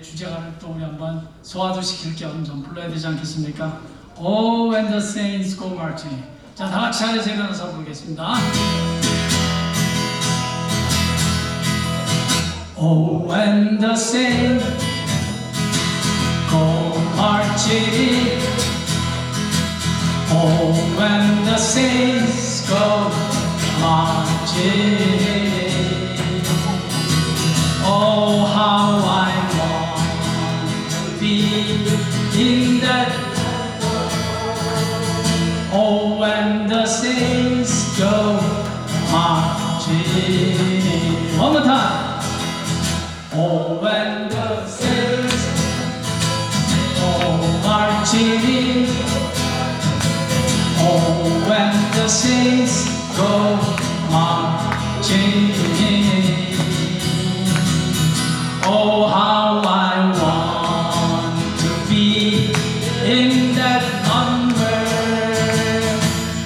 주제가를 또 우리 한번 소화도 시킬 겸 좀 불러야 되지 않겠습니까? Oh, when the saints go marching. 자, 다 같이 자리에서 일어나서 부르겠습니다. Oh, when the saints go marching. Oh, when the saints go marching. Oh, how I want to be in that. Oh, when the saints go marching. One more time. Oh, when the saints go marching. Oh, when the saints go marching. Oh, how I want to be in that number.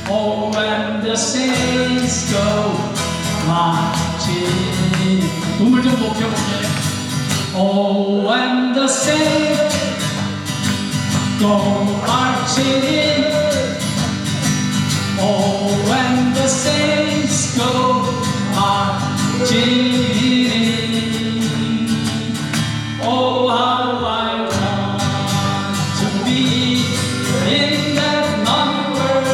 Oh, when the saints go marching. 눈물 좀 높여볼게. Oh, when the saints go marching. Oh, when the saints go marching. Oh, how I want to be in that number.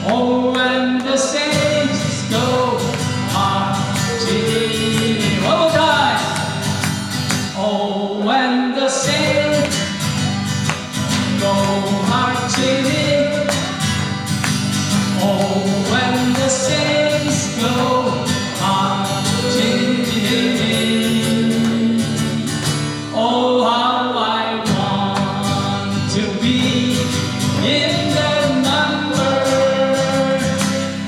Oh, when the saints go marching. One more time. Oh, when the saints go marching. Oh, when the saints go marching. Oh, how I want to be in that number.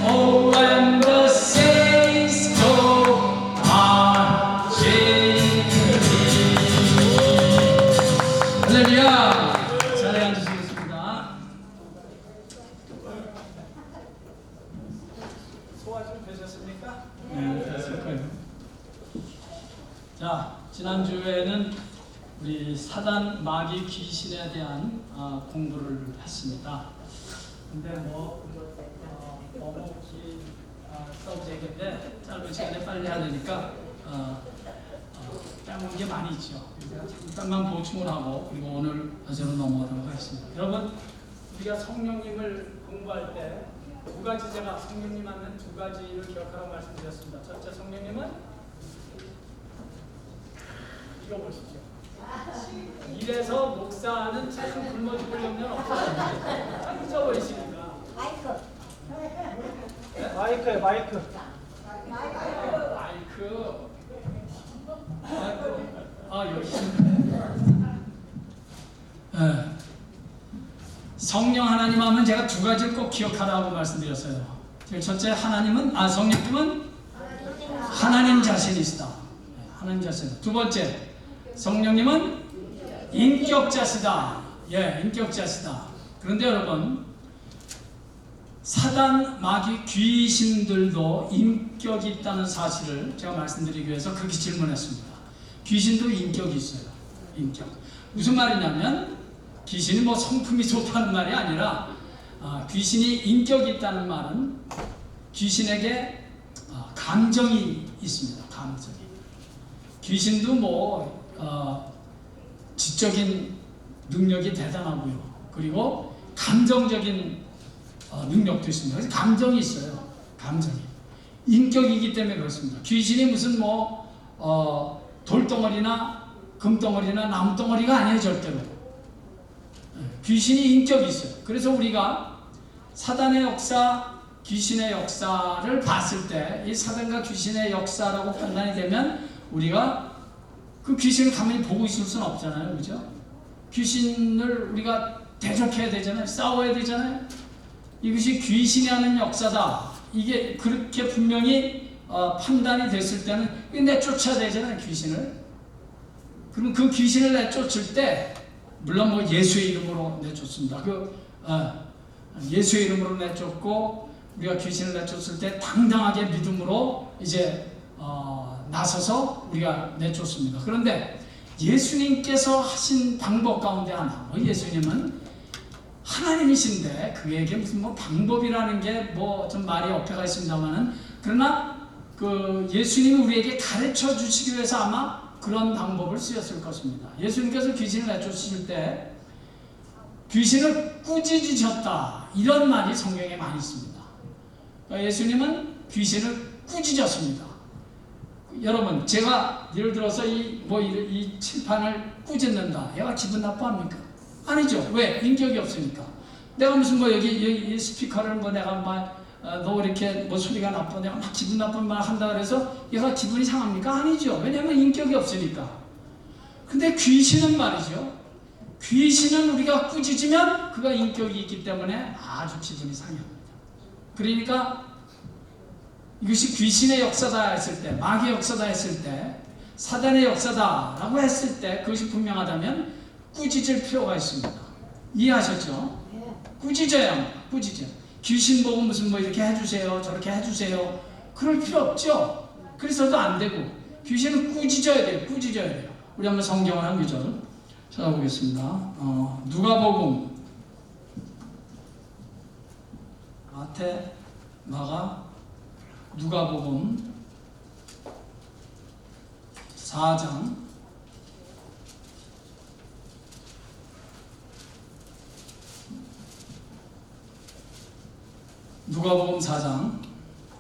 Oh, when the saints go marching. 할렐루야. 자리에 앉으시겠습니다. 소화 좀 되셨습니까? 네, 됐을 거예요. 자, 지난주에는 우리 사단, 마귀, 귀신에 대한 공부를 했습니다. 근데 너무 긴 서브젝트인데 짧은 시간에 빨리 해야 되니까 빼먹은 게 많이 있죠. 그래서 잠깐만 보충을 하고 그리고 오늘 어제로 넘어가도록 하겠습니다. 여러분, 우리가 성령님을 공부할 때 두 가지, 제가 성령님 하면 두 가지를 기억하라고 말씀드렸습니다. 첫째, 성령님은 이거 보십시오. 이래서 목사는 참 굶어 죽을 염려는 없어요. 참 잊어버리시니까. 마이크에 마이크. 여기 네. 성령 하나님 하면 제가 두 가지를 꼭 기억하라고 말씀드렸어요. 제일 첫째, 성령님은 하나님 자신이시다. 하나님 자신. 두 번째, 성령님은 인격자시다. 예, 인격자시다. 그런데 여러분, 사단, 마귀, 귀신들도 인격이 있다는 사실을 제가 말씀드리기 위해서 그렇게 질문했습니다. 귀신도 인격이 있어요. 인격. 무슨 말이냐면 귀신이 성품이 좋다는 말이 아니라 귀신이 인격이 있다는 말은 귀신에게 감정이 있습니다. 감정이. 귀신도 지적인 능력이 대단하고요. 그리고 감정적인 능력도 있습니다. 그래서 감정이 있어요. 감정이. 인격이기 때문에 그렇습니다. 귀신이 무슨 돌덩어리나 금덩어리나 나무덩어리가 아니에요. 절대로. 귀신이 인격이 있어요. 그래서 우리가 사단의 역사, 귀신의 역사를 봤을 때 이 사단과 귀신의 역사라고 판단이 되면 우리가 그 귀신을 가만히 보고 있을 수는 없잖아요. 그죠? 귀신을 우리가 대적해야 되잖아요. 싸워야 되잖아요. 이것이 귀신이 하는 역사다. 이게 그렇게 분명히 판단이 됐을 때는 내쫓아야 되잖아요. 귀신을. 그럼 그 귀신을 내쫓을 때 물론 예수의 이름으로 내쫓습니다. 예수의 이름으로 내쫓고 우리가 귀신을 내쫓을 때 당당하게 믿음으로 이제 나서서 우리가 내쫓습니다. 그런데 예수님께서 하신 방법 가운데 하나. 예수님은 하나님이신데 그에게 무슨 뭐 방법이라는 게 뭐 좀 말이 어폐가 있습니다만은, 그러나 그 예수님이 우리에게 가르쳐 주시기 위해서 아마 그런 방법을 쓰였을 것입니다. 예수님께서 귀신을 내쫓으실 때 귀신을 꾸짖으셨다, 이런 말이 성경에 많이 있습니다. 그러니까 예수님은 귀신을 꾸짖었습니다. 여러분, 제가 예를 들어서 이 칠판을 꾸짖는다, 얘가 기분 나빠합니까? 아니죠. 왜? 인격이 없으니까. 내가 무슨 뭐 여기 스피커를 뭐 내가 막 너 이렇게 뭐 소리가 나빠, 내가 막 기분 나쁜 말 한다 그래서 얘가 기분이 상합니까? 아니죠. 왜냐하면 인격이 없으니까. 근데 귀신은 말이죠. 귀신은 우리가 꾸짖으면 그가 인격이 있기 때문에 아주 기분이 상해합니다. 그러니까 이것이 귀신의 역사다 했을 때, 마귀의 역사다 했을 때, 사단의 역사다라고 했을 때 그것이 분명하다면 꾸짖을 필요가 있습니다. 이해하셨죠? 꾸짖어야 합니다. 꾸짖어. 귀신 보고 무슨 뭐 이렇게 해주세요, 저렇게 해주세요, 그럴 필요 없죠. 그래서도 안 되고 귀신은 꾸짖어야 돼요. 꾸짖어야 돼요. 우리 한번 성경을 한 구절 찾아보겠습니다. 누가복음, 마태, 마가, 누가복음 4장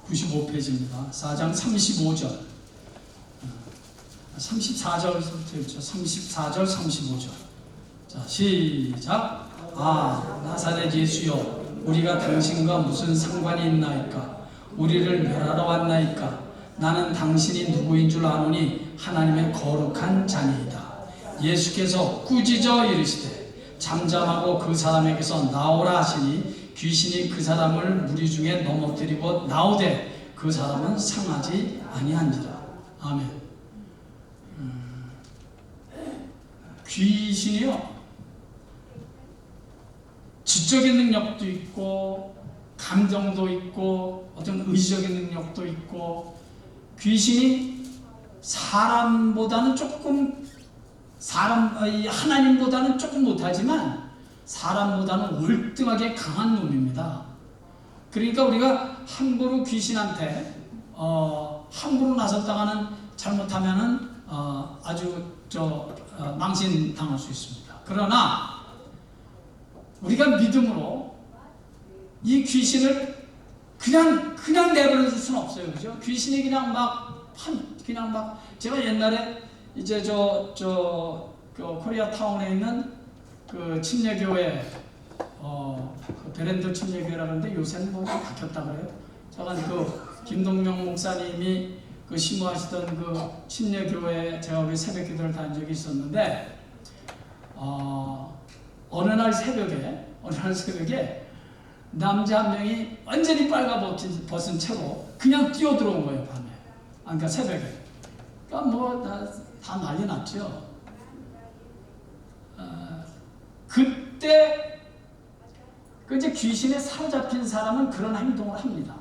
95페이지입니다. 4장 35절, 34절부터 있죠. 34절, 35절. 자, 시작. 나사렛 예수여, 우리가 당신과 무슨 상관이 있나이까? 우리를 멸하러 왔나이까? 나는 당신이 누구인 줄 아노니 하나님의 거룩한 자니이다. 예수께서 꾸짖어 이르시되 잠잠하고 그 사람에게서 나오라 하시니 귀신이 그 사람을 무리 중에 넘어뜨리고 나오되 그 사람은 상하지 아니한지라. 아멘. 귀신이요, 지적인 능력도 있고 감정도 있고 어떤 의지적인 능력도 있고, 귀신이 사람보다는 조금 하나님보다는 조금 못하지만 사람보다는 월등하게 강한 놈입니다. 그러니까 우리가 함부로 귀신한테 함부로 나섰다가는 잘못하면은 아주 망신 당할 수 있습니다. 그러나 우리가 믿음으로 이 귀신을 그냥 내버려 둘 수는 없어요. 그죠? 귀신이 그냥 막 제가 옛날에 이제 그 코리아 타운에 있는 그 침례교회, 그 베렌더 침례교회라는데 요새는 뭐 바뀌었다 그래요. 제가 그 김동명 목사님이 그 신부하시던 그 침례교회 제가 우리 새벽 기도를 다닌 적이 있었는데, 어느 날 새벽에 남자 한 명이 완전히 빨가벗은 채로 그냥 뛰어들어온 거예요, 밤에. 그러니까 새벽에. 그러니까 뭐 다 난리 났죠. 그때 이제 귀신에 사로잡힌 사람은 그런 행동을 합니다.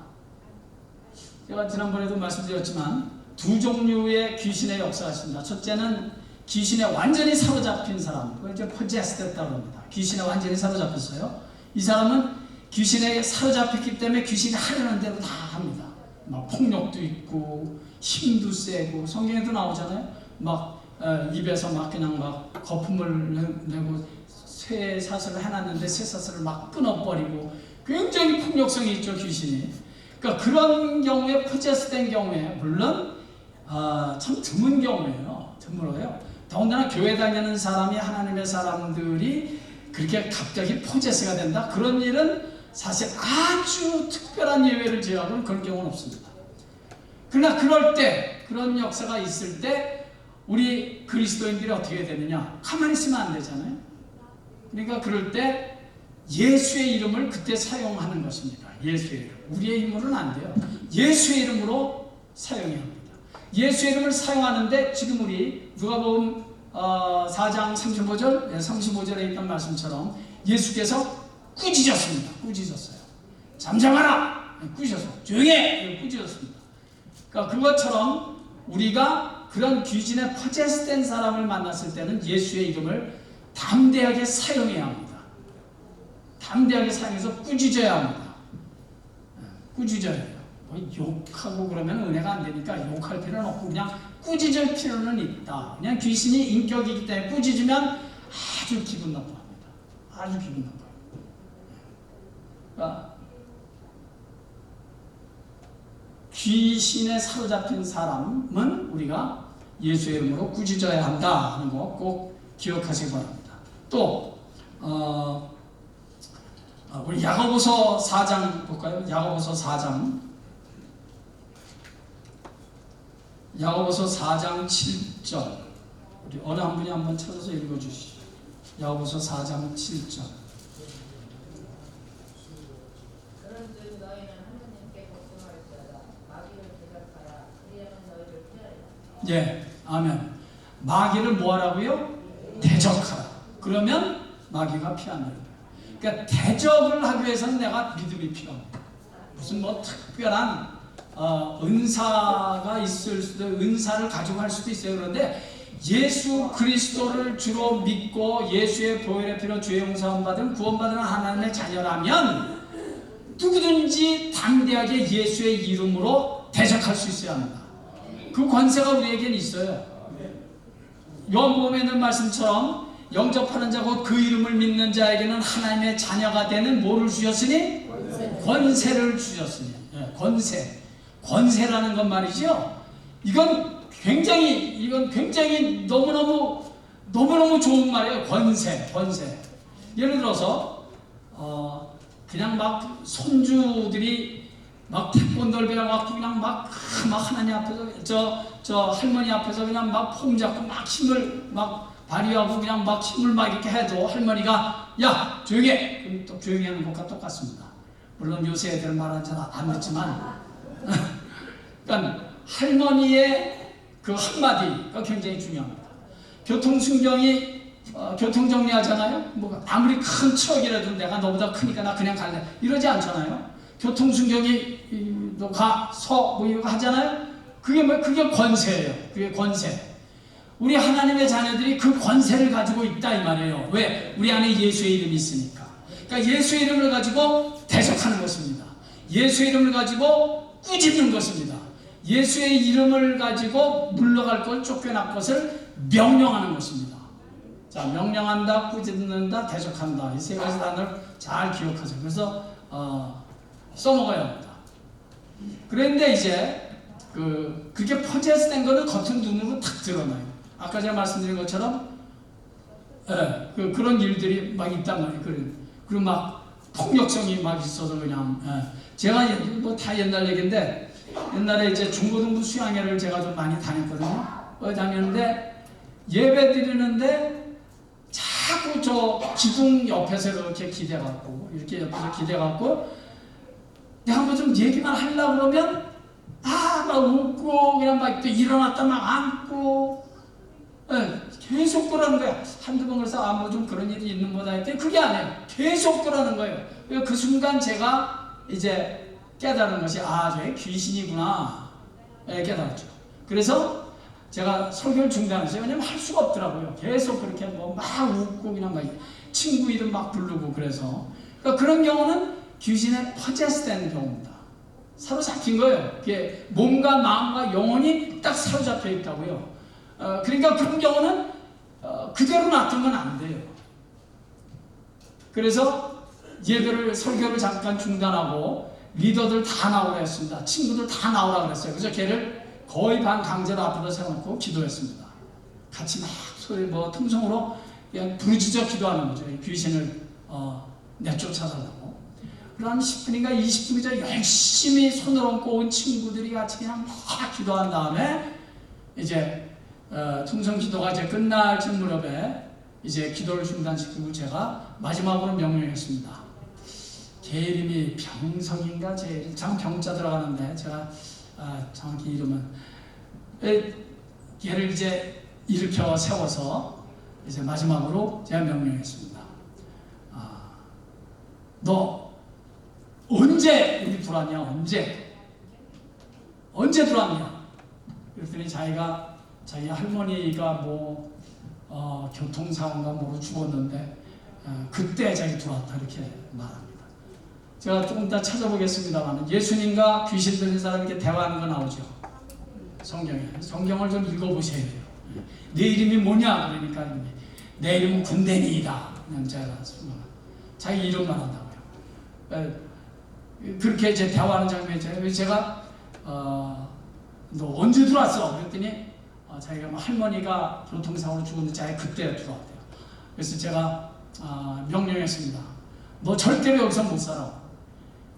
제가 지난번에도 말씀드렸지만 두 종류의 귀신의 역사가 있습니다. 첫째는 귀신에 완전히 사로잡힌 사람, 그걸 이제 포제스됐다고 합니다. 귀신에 완전히 사로잡혔어요. 이 사람은 귀신에 사로잡혔기 때문에 귀신이 하려는 대로 다 합니다. 막 폭력도 있고 힘도 세고, 성경에도 나오잖아요. 막 입에서 막 그냥 막 거품을 내고 쇠사슬을 해놨는데 쇠사슬을 막 끊어버리고, 굉장히 폭력성이 있죠, 귀신이. 그러니까 그런 경우에, 포제스된 경우에, 물론 참 드문 경우예요. 드물어요. 더군다나 교회 다니는 사람이, 하나님의 사람들이 그렇게 갑자기 포제스가 된다, 그런 일은 사실 아주 특별한 예외를 제외하고는 그런 경우는 없습니다. 그러나 그럴 때, 그런 역사가 있을 때 우리 그리스도인들이 어떻게 되느냐? 가만히 있으면 안 되잖아요. 그러니까 그럴 때 예수의 이름을 그때 사용하는 것입니다. 예수의 이름. 우리의 힘으로는 안 돼요. 예수의 이름으로 사용해야 합니다. 예수의 이름을 사용하는데 지금 우리 누가복음 4장 35절, 35절에 있던 말씀처럼 예수께서 꾸짖었습니다. 꾸짖었어요. 잠잠하라! 꾸짖었어요. 조용히 해! 꾸짖었습니다. 그러니까 그것처럼 우리가 그런 귀신에 포제스된 사람을 만났을 때는 예수의 이름을 담대하게 사용해야 합니다. 담대하게 사용해서 꾸짖어야 합니다. 꾸짖어야 돼요. 뭐 욕하고 그러면 은혜가 안 되니까 욕할 필요는 없고 그냥 꾸짖을 필요는 있다. 그냥 귀신이 인격이기 때문에 꾸짖으면 아주 기분 나빠합니다. 아주 기분 나빠요. 그러니까 귀신에 사로잡힌 사람은 우리가 예수의 이름으로 꾸짖어야 한다 하는 거 꼭 기억하시기 바랍니다. 또 우리 야고보서 4장 볼까요? 야고보서 4장 7절 우리 어느 한 분이 한번 찾아서 읽어주시죠. 야고보서 4장 7절. 그런즉 너희는 하느님께 복종할지어다. 마귀를 대적하라. 그리하면 너희를 피하리라. 예, 아멘. 마귀를 뭐하라고요? 대적하라. 그러면 마귀가 피한다. 그러니까 대적을 하기 위해서는 내가 믿음이 필요합니다. 무슨 뭐 특별한 은사가 있을 수도, 은사를 가지고 할 수도 있어요. 그런데 예수 그리스도를 주로 믿고 예수의 보혈의 피로 죄 용서함 받은 구원받은 하나님의 자녀라면 누구든지 담대하게 예수의 이름으로 대적할 수 있어야 합니다. 그 권세가 우리에겐 있어요. 요한복음에 있는 말씀처럼 영접하는 자고 그 이름을 믿는 자에게는 하나님의 자녀가 되는 뭐를 주셨으니? 권세를 주셨으니. 권세라는 건 말이죠. 이건 굉장히 너무너무 좋은 말이에요. 권세. 예를 들어서 그냥 막 손주들이 막 태권도를 배워갖고 그냥 막 하나님 앞에서 저 할머니 앞에서 그냥 막 폼 잡고 막 힘을 막 발휘하고 그냥 막 힘을 막 이렇게 해도 할머니가 야 조용히 해! 그럼 또 조용히 하는 것과 똑같습니다. 물론 요새 애들은 말하는 잘 안 듣지만 그러니까 할머니의 그 한마디가 굉장히 중요합니다. 교통순경이 교통정리하잖아요. 뭐 아무리 큰 트럭이라도 내가 너보다 크니까 나 그냥 갈래 이러지 않잖아요. 교통순경이 너 가, 서 뭐 이거 하잖아요. 그게 권세예요. 그게 권세. 우리 하나님의 자녀들이 그 권세를 가지고 있다 이 말이에요. 왜? 우리 안에 예수의 이름이 있으니까. 그러니까 예수의 이름을 가지고 대적하는 것입니다. 예수의 이름을 가지고 꾸짖는 것입니다. 예수의 이름을 가지고 물러갈 것, 쫓겨날 것을 명령하는 것입니다. 자, 명령한다, 꾸짖는다, 대적한다. 이 세 가지 단어를 잘 기억하세요. 그래서 써먹어야 합니다. 그런데 이제 그게 포제스된 거는 겉은 눈으로 탁 드러나요. 아까 제가 말씀드린 것처럼 그런 일들이 막 있단 말이에요. 그리고 막 폭력성이 막 있어서 그냥 제가 뭐 다 옛날 얘기인데 옛날에 이제 중고등부 수양회를 제가 좀 많이 다녔거든요. 다녔는데 예배 드리는데 자꾸 저 기둥 옆에서 이렇게 기대갖고 내가 한번 좀 얘기만 하려고 그러면 막 웃고 그냥 막 또 일어났다 막 안고 계속 그러는 거야. 한두 번 그래서 뭐 좀 그런 일이 있는 거다 했더니 그게 아니에요. 계속 그러는 거예요. 그 순간 제가 이제 깨달은 것이 저게 귀신이구나 깨달았죠. 그래서 제가 설교를 중단했어요. 왜냐면 할 수가 없더라고요. 계속 그렇게 뭐 막 웃고 그냥 막 친구 이름 막 부르고 그래서 그러니까 그런 경우는 귀신에 포제스된 경우입니다. 사로잡힌 거예요. 그게 몸과 마음과 영혼이 딱 사로잡혀 있다고요. 그러니까 그런 경우는 그대로 놔두면 안 돼요. 그래서 설교를 잠깐 중단하고 리더들 다 나오라 했습니다. 친구들 다 나오라 그랬어요. 그래서 걔를 거의 반 강제로 앞으로 세워놓고 기도했습니다. 같이 막 소리 통성으로 그냥 부르짖어 기도하는 거죠. 귀신을 내쫓아달라고. 한 10분인가 20분이죠. 열심히 손을 얹고 온 친구들이 같이 그냥 막 기도한 다음에 이제 통성 기도가 이제 끝날 쯤 무렵에 이제 기도를 중단시키고 제가 마지막으로 명령했습니다. 걔 이름이 병성인가 참 병자 들어가는데 제가 정확히 이름은 걔를 이제 일으켜 세워서 이제 마지막으로 제가 명령했습니다. 너 언제 우리 들어왔냐? 언제 들어왔냐? 그랬더니 자기가 자기 할머니가 뭐 교통사고인가 뭐로 죽었는데 그때 자기 들어왔다 이렇게 말합니다. 제가 조금 더 찾아보겠습니다만 예수님과 귀신 들린 사람이 이렇게 대화하는 거 나오죠. 성경에. 성경을 좀 읽어보셔야 돼요. 내 이름이 뭐냐 그러니까 내 이름은 군대니이다. 그냥 자기 이름만 한다고요. 그렇게 이제 대화하는 장면이죠. 제가 너 언제 들어왔어? 그랬더니 자기가 뭐 할머니가 교통사고로 죽었는데 자기 그때 들어왔대요. 그래서 제가 명령했습니다. 너 절대로 여기서 못 살아.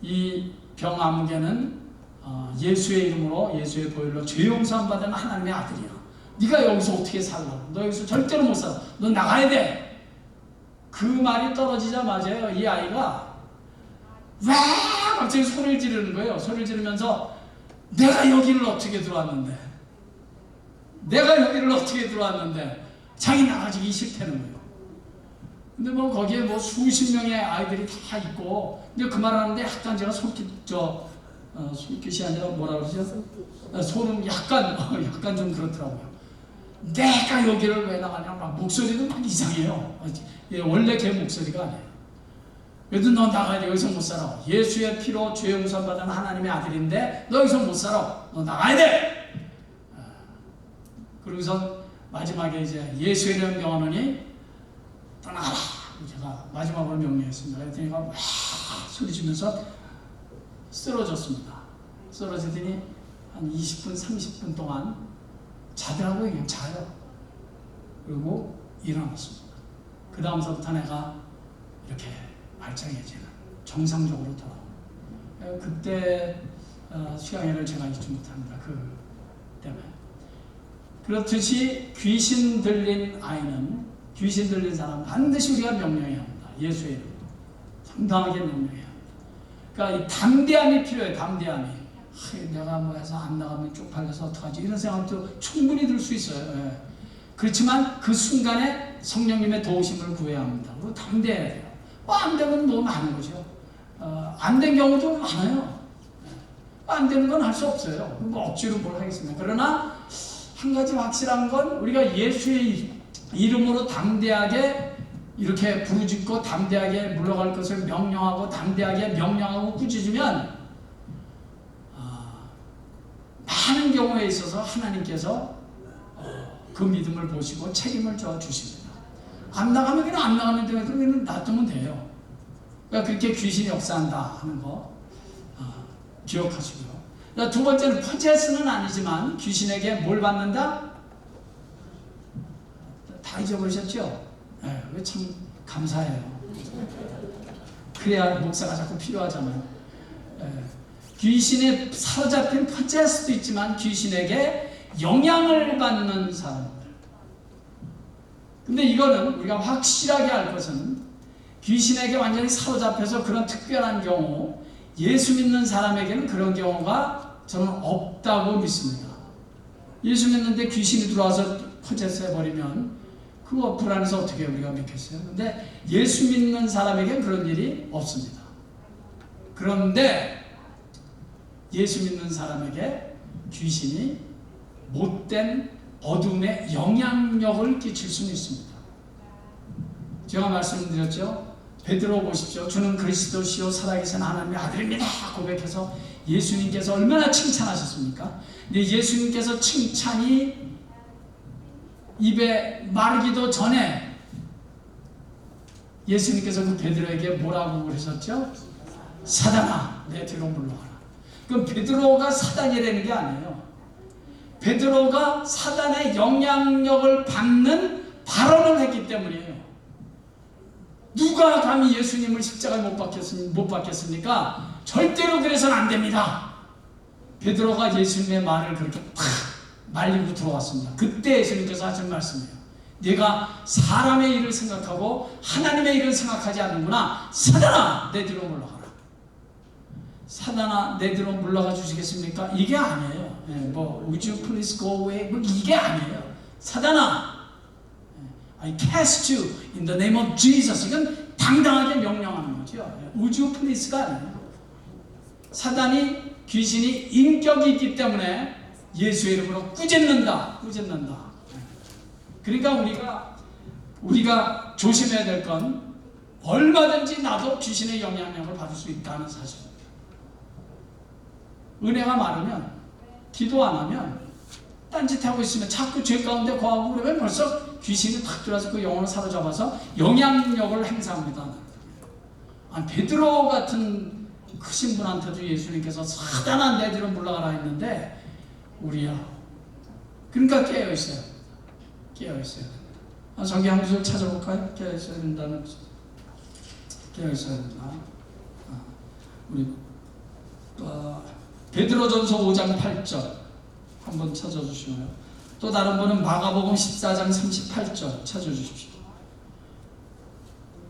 이 병 아무개는 예수의 이름으로 예수의 보혈로 죄 용서함 받은 하나님의 아들이야. 네가 여기서 어떻게 살라고? 너 여기서 절대로 못 살아. 너 나가야 돼. 그 말이 떨어지자마자 이 아이가 와 갑자기 소리를 지르는 거예요. 소리를 지르면서 내가 여기를 어떻게 들어왔는데 자기 나가지기 싫다는 거예요. 근데 뭐 거기에 뭐 수십 명의 아이들이 다 있고 근데 그 말하는데 약간 제가 손깃이 아니라 뭐라 그러죠? 소름 약간 좀 그렇더라고요. 내가 여기를 왜 나가냐 막 목소리도 막 이상해요. 원래 걔 목소리가 아니에요. 그래도 너 나가야 돼. 여기서 못 살아. 예수의 피로 죄 용서 받은 하나님의 아들인데 너 여기서 못 살아. 너 나가야 돼. 그러고서 마지막에 이제 예수의 이름 명하노니 떠나가라. 제가 마지막으로 명령했습니다. 그랬더니 막 소리치면서 쓰러졌습니다. 쓰러지더니 한 20분 30분 동안 자더라고요. 그냥 자요. 그리고 일어났습니다. 그 다음서부터 내가 이렇게 말짱해지는 정상적으로 돌아옵니다. 그때 수양회를 제가 잊지 못합니다. 그 때문에. 그렇듯이 귀신 들린 아이는 귀신 들린 사람 반드시 우리가 명령해야 합니다. 예수의 이름으로 당당하게 명령해야 합니다. 그러니까 이 담대함이 필요해요. 담대함이. 내가 뭐 해서 안 나가면 쪽팔려서 어떡하지 이런 생각도 충분히 들 수 있어요. 예. 그렇지만 그 순간에 성령님의 도우심을 구해야 합니다. 그리고 담대해야 돼요. 안 되면 너무 많은 거죠. 안 된 경우도 많아요. 안 되는 건 할 수 없어요. 뭐 억지로 뭘 하겠습니까? 그러나 한 가지 확실한 건 우리가 예수의 이름으로 담대하게 이렇게 부르짖고 담대하게 물러갈 것을 명령하고 담대하게 명령하고 꾸짖으면 많은 경우에 있어서 하나님께서 그 믿음을 보시고 책임을 져 주십니다. 안 나가면 그냥 안 나가면 돼요. 그러면 놔두면 돼요. 그러니까 그렇게 귀신이 역사한다 하는 거 기억하시고요. 두 번째는 포제스는 아니지만 귀신에게 뭘 받는다? 다 잊어버리셨죠? 네, 참 감사해요. 그래야 목사가 자꾸 필요하잖아요. 네. 귀신에 사로잡힌 포제스도 있지만 귀신에게 영향을 받는 사람들. 근데 이거는 우리가 확실하게 알 것은 귀신에게 완전히 사로잡혀서 그런 특별한 경우 예수 믿는 사람에게는 그런 경우가 저는 없다고 믿습니다. 예수 믿는데 귀신이 들어와서 포제스 해버리면 그거 불안해서 어떻게 우리가 믿겠어요? 근데 예수 믿는 사람에게는 그런 일이 없습니다. 그런데 예수 믿는 사람에게 귀신이 못된 어둠의 영향력을 끼칠 수는 있습니다. 제가 말씀드렸죠. 베드로 보십시오. 주는 그리스도시요 살아계신 하나님의 아들입니다 고백해서 예수님께서 얼마나 칭찬하셨습니까? 근데 예수님께서 칭찬이 입에 마르기도 전에 예수님께서 그 베드로에게 뭐라고 그러셨죠? 사단아 내 뒤로 물러가라. 그럼 베드로가 사단이라는 게 아니에요. 베드로가 사단의 영향력을 받는 발언을 했기 때문이에요. 누가 감히 예수님을 십자가에 못 박혔습니까? 절대로 그래서는 안 됩니다. 베드로가 예수님의 말을 그렇게 팍 말리고 들어왔습니다. 그때 예수님께서 하신 말씀이에요. 네가 사람의 일을 생각하고 하나님의 일을 생각하지 않는구나. 사단아 내 뒤로 물러가라. 사단아 내 뒤로 물러가 주시겠습니까? 이게 아니에요. 뭐 would you please go away? 뭐 이게 아니에요. 사단아 I cast you in the name of Jesus. 이건 당당하게 명령하는 거죠. would you please가 아니에요. 사단이 귀신이 인격이 있기 때문에 예수의 이름으로 꾸짖는다. 그러니까 우리가 조심해야 될 건 얼마든지 나도 귀신의 영향력을 받을 수 있다는 사실입니다. 은혜가 많으면 기도 안 하면 딴짓하고 있으면 자꾸 죄 가운데 거하고 그러면 벌써 귀신이 탁 들어와서 그 영혼을 사로잡아서 영향력을 행사합니다. 베드로 같은 크신 분한테도 예수님께서 사단아 내 뒤로 물러가라 했는데 우리야. 그러니까 깨어있어요. 성경 한 구절 찾아볼까요? 깨어있어야 된다는 깨어있어야 된다. 우리 베드로전서 5장 8절 한번 찾아주시고요. 또 다른 분은 마가복음 14장 38절 찾아주십시오.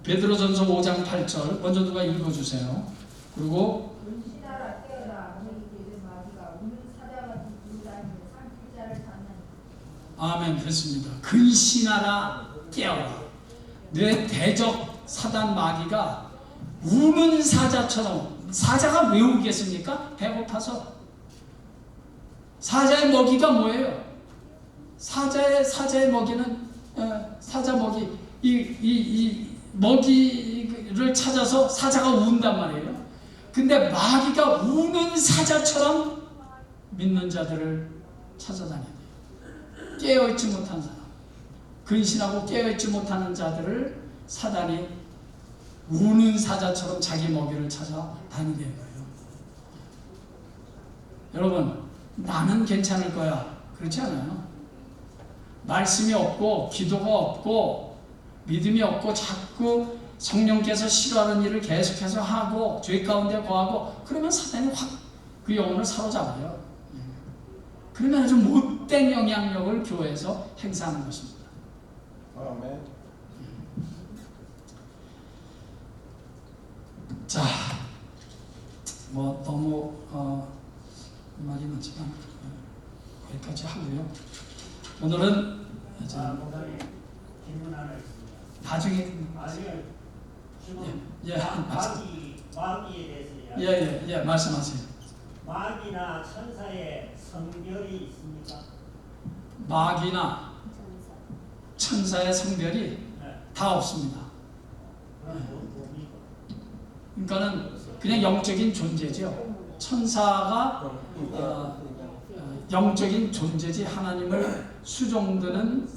베드로전서 5장 8절 먼저 누가 읽어주세요. 그리고 근신하라 깨어라 너희 길을 마귀가 우는 사자 같은 불다니며 삼킬 자를 찾는 아멘. 됐습니다. 근신하라 깨어라. 내 대적 사단 마귀가 우는 사자처럼. 사자가 왜 울겠습니까? 배고파서. 사자의 먹이가 뭐예요? 사자의 먹이는 사자 먹이 이 먹이를 찾아서 사자가 운단 말이에요. 근데 마귀가 우는 사자처럼 믿는 자들을 찾아다녀요. 깨어있지 못한 사람, 근신하고 깨어있지 못하는 자들을 사단이 우는 사자처럼 자기 먹이를 찾아다니게 거예요. 여러분, 나는 괜찮을 거야. 그렇지 않아요. 말씀이 없고 기도가 없고 믿음이 없고 자꾸 성령께서 싫어하는 일을 계속해서 하고 죄 가운데 거하고 그러면 사단이 확 그 영혼을 사로잡아요. 그러면 아주 못된 영향력을 교회에서 행사하는 것입니다. 아멘. 자, 뭐 너무 말이 많지만 여기까지 하고요. 오늘은 이제 목사님 질문 하나 있습니다. 나중에 아니요. 지금 예, 마귀에 대해서 예, 말씀하세요. 마귀나 천사의 성별이 있습니까? 마귀나 천사의 성별이 네. 다 없습니다. 그럼 뭡니까? 그러니까는 그냥 영적인 존재죠. 천사가 영적인 존재지 하나님을 수종드는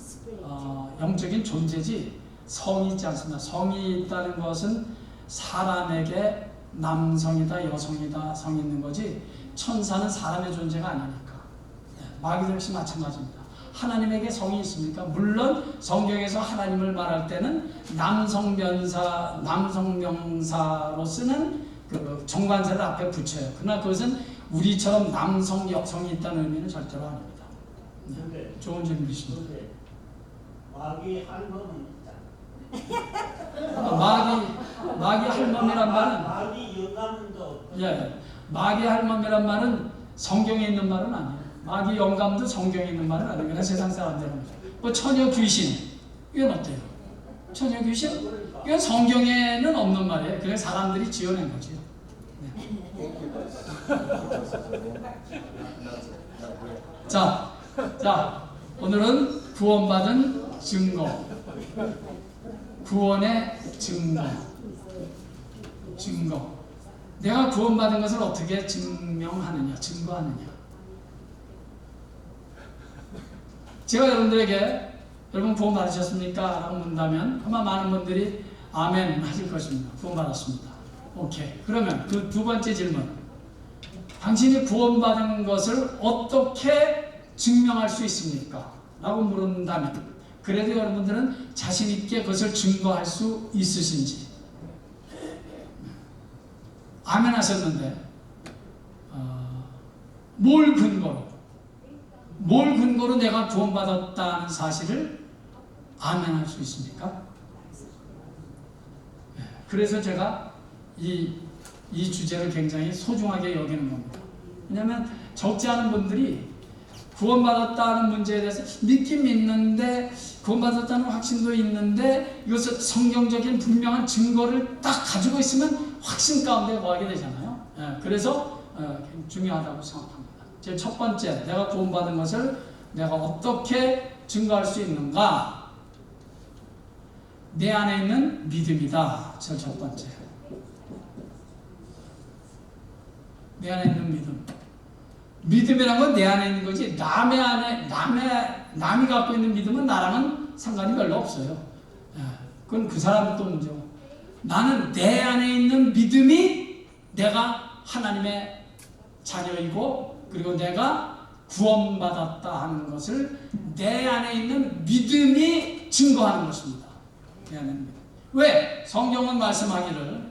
영적인 존재지 성이 있지 않습니다. 성이 있다는 것은 사람에게 남성이다 여성이다 성이 있는 거지 천사는 사람의 존재가 아니니까. 마귀도 역시 마찬가지입니다. 하나님에게 성이 있습니까? 물론 성경에서 하나님을 말할 때는 남성 명사로 쓰는 그 정관사를 앞에 붙여요. 그러나 그것은 우리처럼 남성 여성이 있다는 의미는 절대로 아닙니다. 근데 좋은 질문이십니다. 근데 마귀 할멈은 있잖아. 마귀 할멈이란 말은 마귀 영감도 마귀 할멈이란 말은 성경에 있는 말은 아니에요. 마귀 영감도 성경에 있는 말은 아니에요. 그냥 세상 사람들은 뭐 처녀 귀신 이건 어때요? 처녀 귀신 이건 성경에는 없는 말이에요. 그냥 사람들이 지어낸 거죠. 자, 오늘은 구원받은 증거, 구원의 증거. 내가 구원받은 것을 어떻게 증명하느냐, 증거하느냐. 제가 여러분들에게 여러분 구원 받으셨습니까? 라고 묻는다면 아마 많은 분들이 아멘 하실 것입니다. 구원 받았습니다. 오케이. 그러면 그 두 번째 질문. 당신이 구원받은 것을 어떻게 증명할 수 있습니까? 라고 물은다면 그래도 여러분들은 자신 있게 그것을 증거할 수 있으신지. 아멘 하셨는데 뭘 근거로 내가 구원받았다는 사실을 아멘할 수 있습니까? 그래서 제가 이 주제를 굉장히 소중하게 여기는 겁니다. 왜냐하면 적지 않은 분들이 구원받았다는 문제에 대해서 믿긴 믿는데 구원받았다는 확신도 있는데 이것을 성경적인 분명한 증거를 딱 가지고 있으면 확신 가운데 거하게 되잖아요. 그래서 중요하다고 생각합니다. 제 첫 번째, 내가 구원받은 것을 내가 어떻게 증거할 수 있는가? 내 안에 있는 믿음이다. 제 첫 번째. 내 안에 있는 믿음. 믿음이란 건 내 안에 있는 거지, 남이 갖고 있는 믿음은 나랑은 상관이 별로 없어요. 그건 그 사람 또 문제고. 나는 내 안에 있는 믿음이 내가 하나님의 자녀이고, 그리고 내가 구원받았다 하는 것을 내 안에 있는 믿음이 증거하는 것입니다. 내 안에 있는 믿음. 왜? 성경은 말씀하기를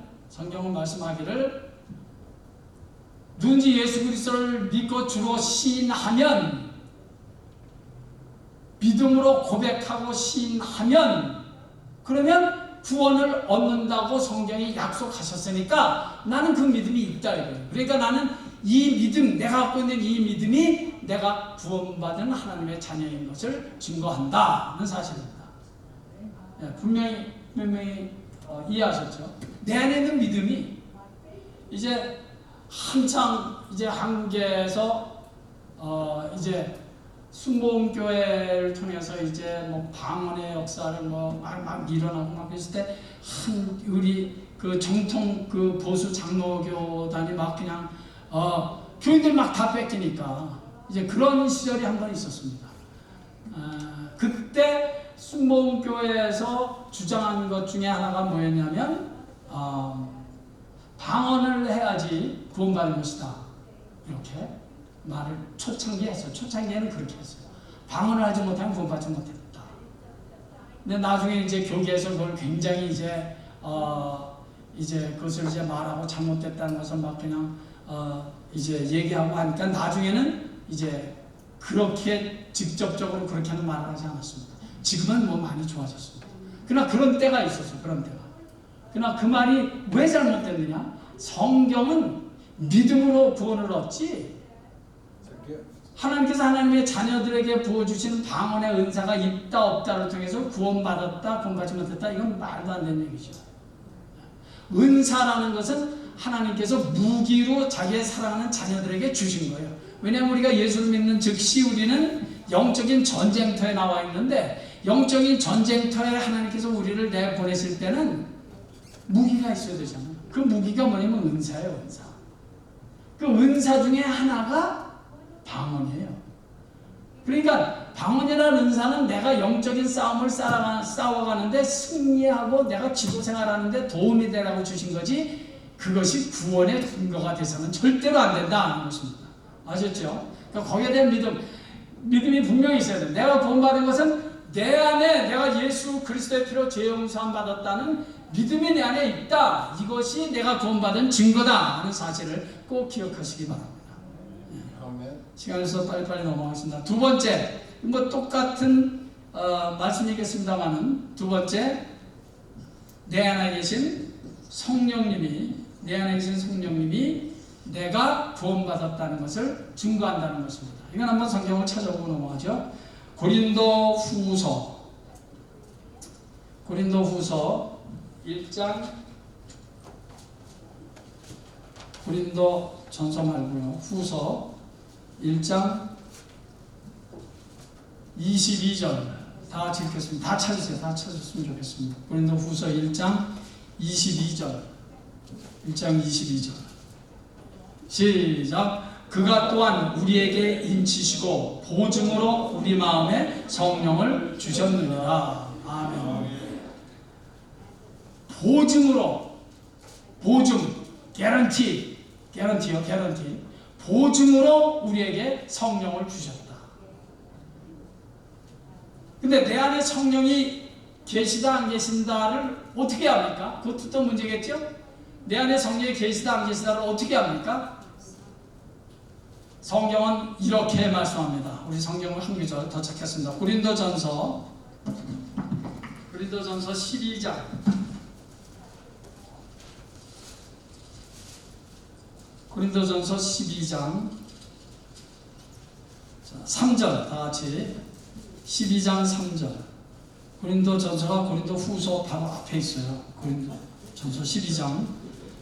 누군지 예수 그리스도를 믿고 주로 시인하면, 믿음으로 고백하고 시인하면, 그러면 구원을 얻는다고 성경이 약속하셨으니까 나는 그 믿음이 있다 이거예요. 그러니까 나는 이 믿음, 내가 갖고 있는 이 믿음이 내가 구원받은 하나님의 자녀인 것을 증거한다는 사실입니다. 분명히 이해하셨죠? 내 안에 있는 믿음이 이제 한창 이제 한국에서 이제 순복음교회를 통해서 이제 뭐 방언의 역사를 막 일어나고 막 그랬을 때 우리 그 정통 그 보수 장로교단이 막 그냥 교인들 막 다 뺏기니까 이제 그런 시절이 한 번 있었습니다. 그때 순복음교회에서 주장한 것 중에 하나가 뭐였냐면 방언을 해야지 구원받는 것이다. 이렇게 말을 초창기에 했어요. 초창기에는 그렇게 했어요. 방언을 하지 못하면 구원받지 못했다. 근데 나중에 이제 교계에서 그걸 굉장히 이제 그것을 이제 말하고 잘못됐다는 것을 막 그냥 이제 얘기하고 하니까 나중에는 이제 그렇게 직접적으로 그렇게 하는 말을 하지 않았습니다. 지금은 뭐 많이 좋아졌습니다. 그러나 그런 때가 있었어요. 그런 때가. 그러나 그 말이 왜 잘못됐느냐? 성경은 믿음으로 구원을 얻지, 하나님께서 하나님의 자녀들에게 부어주시는 방언의 은사가 있다 없다를 통해서 구원받았다 구원받지 못했다, 이건 말도 안 되는 얘기죠. 은사라는 것은 하나님께서 무기로 자기의 사랑하는 자녀들에게 주신 거예요. 왜냐하면 우리가 예수를 믿는 즉시 우리는 영적인 전쟁터에 나와 있는데, 영적인 전쟁터에 하나님께서 우리를 내보내실 때는 무기가 있어야 되잖아요. 그 무기가 뭐냐면 은사예요. 은사. 그 은사 중에 하나가 방언이에요. 그러니까 방언이라는 은사는 내가 영적인 싸움을 싸워가는데 승리하고 내가 지도생활하는데 도움이 되라고 주신 거지, 그것이 구원의 근거가 돼서는 절대로 안 된다 하는 것입니다. 아셨죠? 그러니까 거기에 대한 믿음이 분명히 있어야 돼. 내가 구원받은 것은 내 안에 내가 예수 그리스도의 피로 죄 용서함 받았다는 믿음이 내 안에 있다. 이것이 내가 구원받은 증거다 하는 사실을 꼭 기억하시기 바랍니다. 시간에서 빨리빨리 넘어가겠습니다. 두 번째, 뭐 똑같은 말씀이겠습니다만은, 두 번째, 내 안에 계신 성령님이 내가 구원받았다는 것을 증거한다는 것입니다. 이건 한번 성경을 찾아보고 넘어가죠. 고린도 후서 1장, 고린도 전서 말고요, 후서 1장 22절 다 같이 읽겠습니다. 다 찾으세요. 다 찾았으면 좋겠습니다. 고린도 후서 1장 22절 시작. 그가 또한 우리에게 인치시고 보증으로 우리 마음에 성령을 주셨느니라. 아멘. 보증, 개런티요. 보증으로 우리에게 성령을 주셨다. 근데 내 안에 성령이 계시다 안 계신다를 어떻게 합니까? 그것도 또 문제겠죠? 내 안에 성령이 계시다 안 계시다를 어떻게 합니까? 성경은 이렇게 말씀합니다. 우리 성경을 한 구절 더 찾겠습니다. 고린도전서 12장 3절 다 같이 12장 3절. 고린도전서가 고린도후서 바로 앞에 있어요. 고린도전서 12장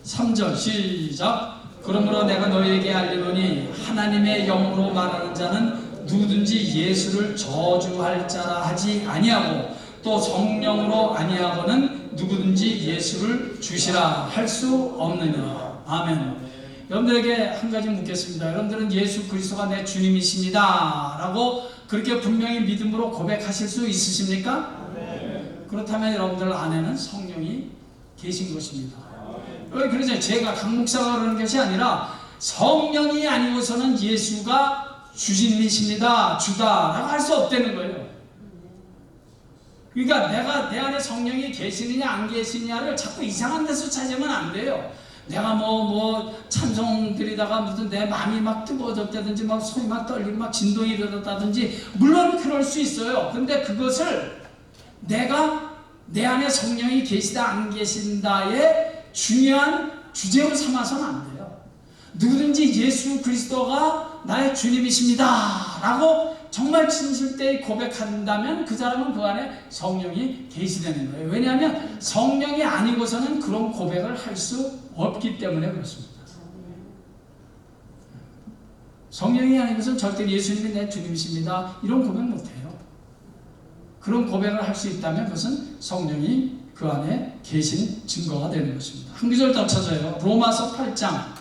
3절 시작. 그러므로 내가 너희에게 알리노니 하나님의 영으로 말하는 자는 누구든지 예수를 저주할 자라 하지 아니하고 또 성령으로 아니하고는 누구든지 예수를 주시라 할 수 없느니라. 아멘. 여러분들에게 한 가지 묻겠습니다. 여러분들은 예수 그리스도가 내 주님이십니다 라고 그렇게 분명히 믿음으로 고백하실 수 있으십니까? 그렇다면 여러분들 안에는 성령이 계신 것입니다. 그래서 제가 강 목사가 그러는 것이 아니라 성령이 아니고서는 예수가 주님이십니다, 주다라고 할 수 없다는 거예요. 그러니까 내가 내 안에 성령이 계시느냐 안 계시느냐를 자꾸 이상한 데서 찾으면 안 돼요. 내가 뭐 찬송 드리다가 무슨 내 마음이 막 뜨거워졌다든지 막 손이 막 떨리고 막 진동이 일어났다든지 물론 그럴 수 있어요. 근데 그것을 내가 내 안에 성령이 계시다 안 계신다의 중요한 주제로 삼아서는 안 돼요. 누구든지 예수 그리스도가 나의 주님이십니다 라고 정말 진실되이 고백한다면 그 사람은 그 안에 성령이 계시다는 거예요. 왜냐하면 성령이 아니고서는 그런 고백을 할 수 없기 때문에 그렇습니다. 성령이 아니고서는 절대 예수님이 내 주님이십니다 이런 고백 못해요. 그런 고백을 할 수 있다면 그것은 성령이 그 안에 계신 증거가 되는 것입니다. 한 구절 더 찾아요. 로마서 8장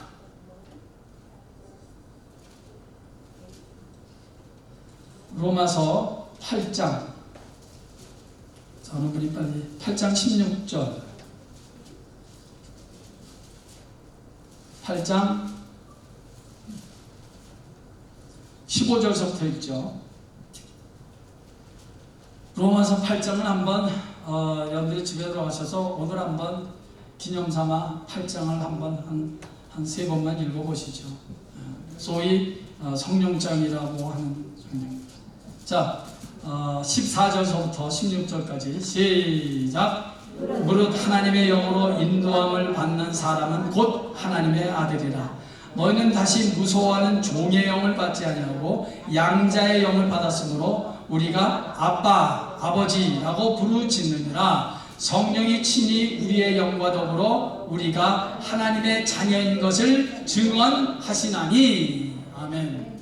로마서 8장 어느 분이 빨리 8장 16절 8장 15절서부터 있죠. 로마서 8장은 한번 여러분들이 집에 들어가셔서 오늘 한번 기념삼아 8장을 한번 한 세 번만 읽어보시죠. 소위 성령장이라고 하는 성령. 자, 14절서부터 16절까지 시작. 무릇 하나님의 영으로 인도함을 받는 사람은 곧 하나님의 아들이라. 너희는 다시 무서워하는 종의 영을 받지 아니하고 양자의 영을 받았으므로 우리가 아빠, 아버지라고 부르짖느니라. 성령이 친히 우리의 영과 더불어 우리가 하나님의 자녀인 것을 증언하시나니. 아멘.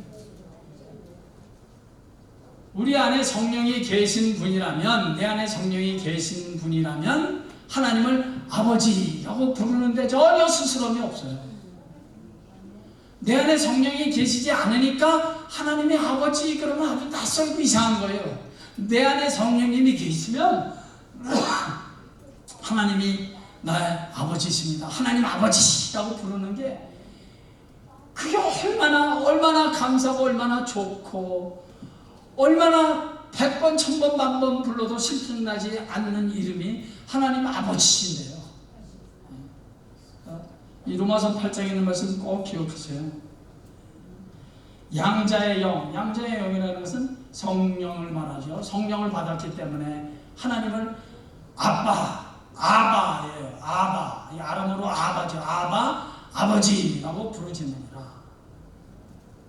우리 안에 성령이 계신 분이라면, 내 안에 성령이 계신 분이라면 하나님을 아버지라고 부르는데 전혀 스스럼이 없어요. 내 안에 성령이 계시지 않으니까 하나님의 아버지 그러면 아주 낯설고 이상한 거예요. 내 안에 성령님이 계시면 하나님이 나의 아버지십니다, 하나님 아버지라고 부르는 게 그게 얼마나 감사하고 얼마나 좋고 얼마나 100번, 1000번, 10,000번 불러도 실증나지 않는 이름이 하나님 아버지신데요. 이 로마서 8장에 있는 말씀 꼭 기억하세요. 양자의 영, 양자의 영이라는 것은 성령을 말하죠. 성령을 받았기 때문에 하나님을 아바예요. 아바, 이 아람어로 아바죠. 아바, 아버지라고 부르짖느니라.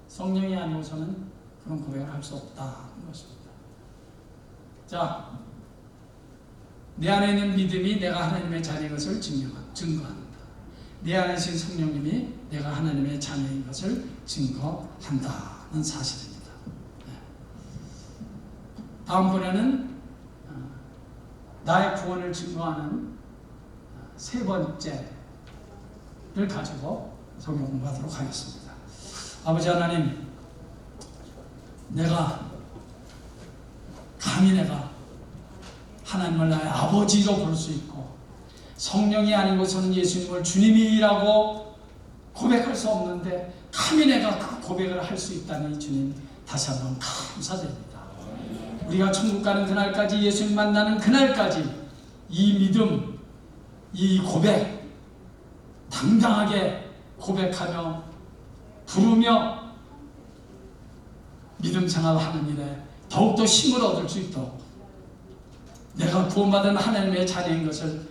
성령이 아니고서는 그런 고백을 할 수 없다는 것입니다. 자, 내 안에 있는 믿음이 내가 하나님의 자녀인 것을 증거한다. 내 안에 계신 성령님이 내가 하나님의 자녀인 것을 증거한다는 사실입니다. 다음번에는 나의 구원을 증거하는 세 번째를 가지고 성경 공부하도록 하겠습니다. 아버지 하나님, 감히 내가 하나님을 나의 아버지로 부를 수 있고 성령이 아니고서는 예수님을 주님이라고 고백할 수 없는데 감히 내가 그 고백을 할 수 있다니 주님 다시 한번 감사드립니다. 우리가 천국 가는 그날까지, 예수님 만나는 그날까지 이 믿음, 이 고백 당당하게 고백하며 부르며 믿음 생활하는 일에 더욱더 힘을 얻을 수 있도록 내가 구원받은 하나님의 자녀인 것을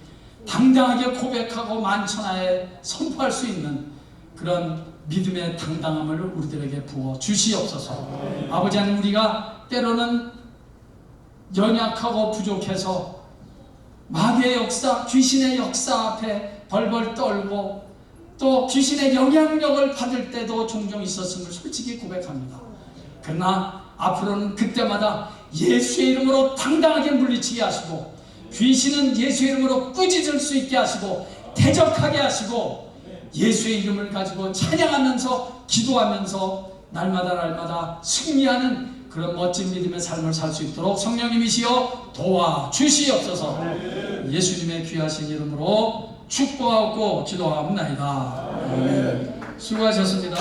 당당하게 고백하고 만천하에 선포할 수 있는 그런 믿음의 당당함을 우리들에게 부어 주시옵소서. 아버지 하나님, 우리가 때로는 연약하고 부족해서 마귀의 역사, 귀신의 역사 앞에 벌벌 떨고 또 귀신의 영향력을 받을 때도 종종 있었음을 솔직히 고백합니다. 그러나 앞으로는 그때마다 예수의 이름으로 당당하게 물리치게 하시고 귀신은 예수의 이름으로 꾸짖을 수 있게 하시고 대적하게 하시고 예수의 이름을 가지고 찬양하면서 기도하면서 날마다 승리하는 그런 멋진 믿음의 삶을 살 수 있도록 성령님이시여 도와주시옵소서. 예수님의 귀하신 이름으로 축복하고 기도하옵나이다. 수고하셨습니다.